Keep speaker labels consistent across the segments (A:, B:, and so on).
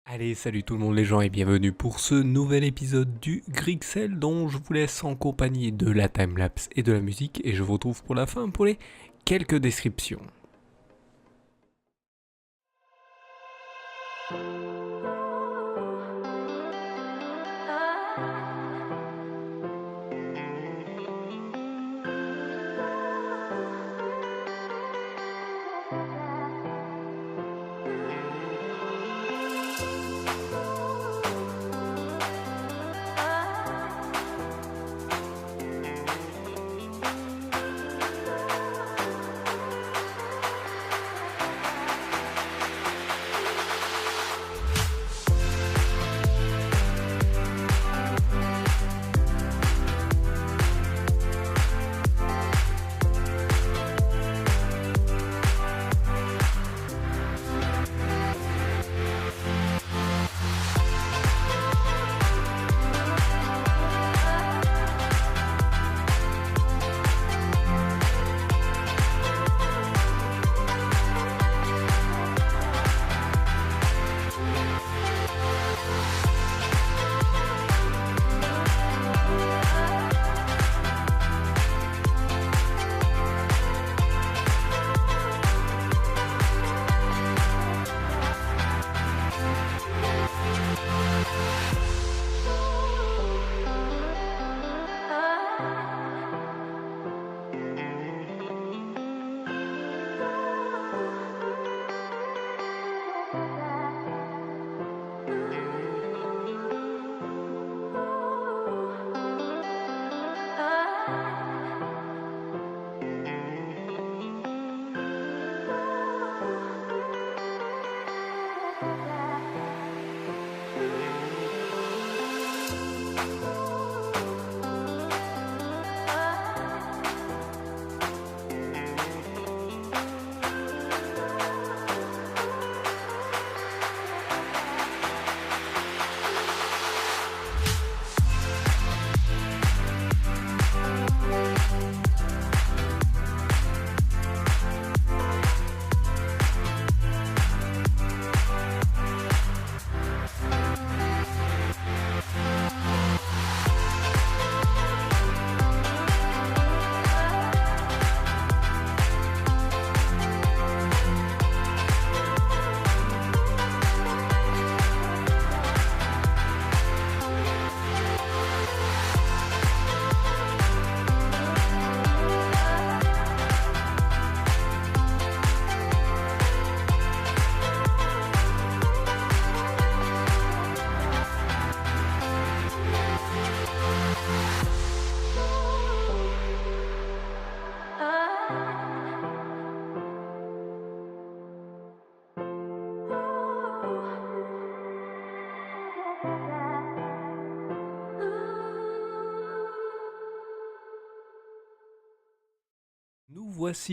A: Allez, salut tout le monde les gens et bienvenue pour ce nouvel épisode du Grixel dont je vous laisse en compagnie de la timelapse et de la musique et je vous retrouve pour la fin pour les quelques descriptions.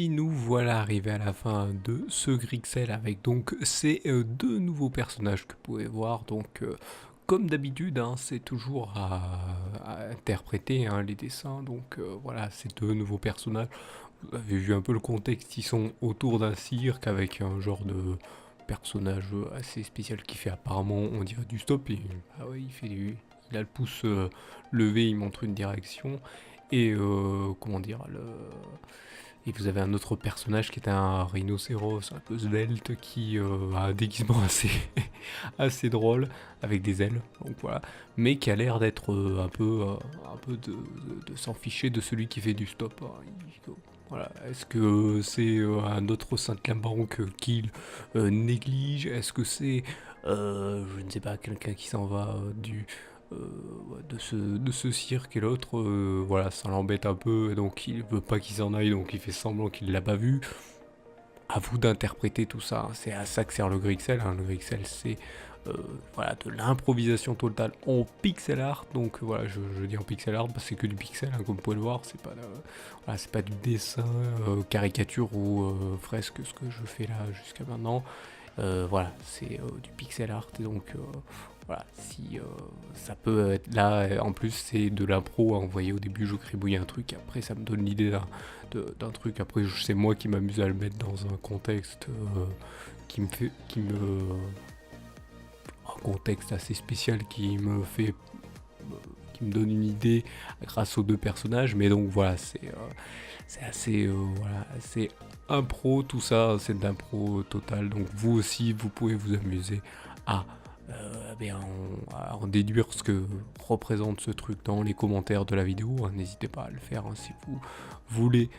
A: Nous voilà arrivés à la fin de ce Grixel avec donc ces deux nouveaux personnages que vous pouvez voir. Donc comme d'habitude, hein, c'est toujours à interpréter hein, les dessins. Donc voilà, ces deux nouveaux personnages. Vous avez vu un peu le contexte, ils sont autour d'un cirque avec un genre de personnage assez spécial qui fait apparemment, on dirait du stop. Et, ah ouais, il a le pouce levé, il montre une direction. Et comment dire, et vous avez un autre personnage qui est un rhinocéros un peu svelte qui a un déguisement assez, assez drôle avec des ailes, donc voilà, mais qui a l'air d'être un peu de s'en ficher de celui qui fait du stop. Hein. Voilà. Est-ce que c'est un autre Saint-Clambaron qu'il néglige? Est-ce que c'est, je ne sais pas, quelqu'un qui s'en va de ce cirque et l'autre, voilà, ça l'embête un peu, et donc il veut pas qu'il s'en aille, donc il fait semblant qu'il l'a pas vu. À vous d'interpréter tout ça, hein. C'est à ça que sert le Grixel. Hein. Le Grixel, c'est voilà, de l'improvisation totale en pixel art. Donc voilà, je dis en pixel art, parce que c'est que du pixel, hein, comme vous pouvez le voir. C'est pas, voilà, c'est pas du dessin, caricature ou fresque, ce que je fais là jusqu'à maintenant. Voilà, c'est du pixel art, et donc voilà, si ça peut être là, en plus c'est de l'impro, hein. Vous voyez, au début je gribouille un truc, après ça me donne l'idée d'un truc, après c'est moi qui m'amuse à le mettre dans un contexte qui me fait, contexte assez spécial qui me donne une idée grâce aux deux personnages, mais donc voilà, c'est assez, voilà, c'est impro, tout ça, c'est de l'impro total, donc vous aussi, vous pouvez vous amuser à, à en déduire ce que représente ce truc dans les commentaires de la vidéo, hein. N'hésitez pas à le faire, hein, si vous voulez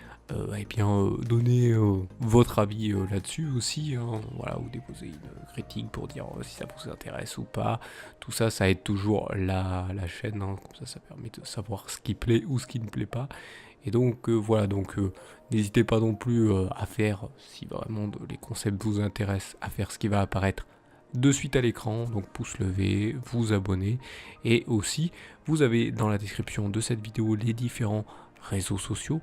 A: donner votre avis là-dessus aussi, hein, voilà, ou déposer une critique pour dire si ça vous intéresse ou pas. Tout ça, ça aide toujours la chaîne, hein, comme ça permet de savoir ce qui plaît ou ce qui ne plaît pas. Et donc voilà, donc n'hésitez pas non plus à faire, si vraiment les concepts vous intéressent, à faire ce qui va apparaître de suite à l'écran, donc pouce levé, vous abonner, et aussi vous avez dans la description de cette vidéo les différents réseaux sociaux.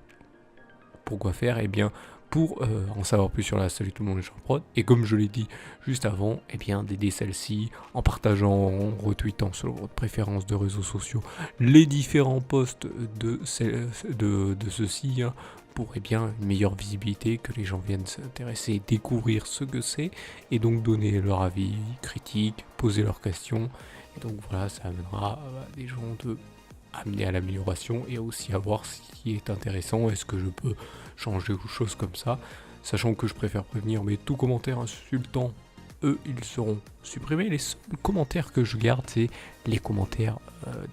A: Pourquoi faire? Eh bien, pour en savoir plus sur la Salut tout le monde les Prod, et comme je l'ai dit juste avant, eh bien d'aider celle-ci en partageant, en retweetant selon votre préférence de réseaux sociaux les différents posts de ceux-ci, hein, pour bien une meilleure visibilité, que les gens viennent s'intéresser, découvrir ce que c'est, et donc donner leur avis, critique, poser leurs questions, et donc voilà, ça amènera des gens amener à l'amélioration et aussi à voir ce qui est intéressant, est-ce que je peux changer ou choses comme ça, sachant que je préfère prévenir, mais tout commentaire insultant, eux, ils seront supprimés. Les seuls commentaires que je garde, c'est les commentaires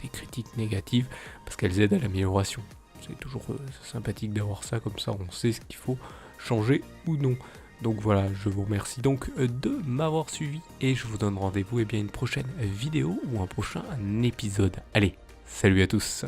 A: des critiques négatives, parce qu'elles aident à l'amélioration. C'est toujours sympathique d'avoir ça, comme ça on sait ce qu'il faut changer ou non. Donc voilà, je vous remercie donc de m'avoir suivi, et je vous donne rendez-vous à une prochaine vidéo ou un prochain épisode. Allez, salut à tous!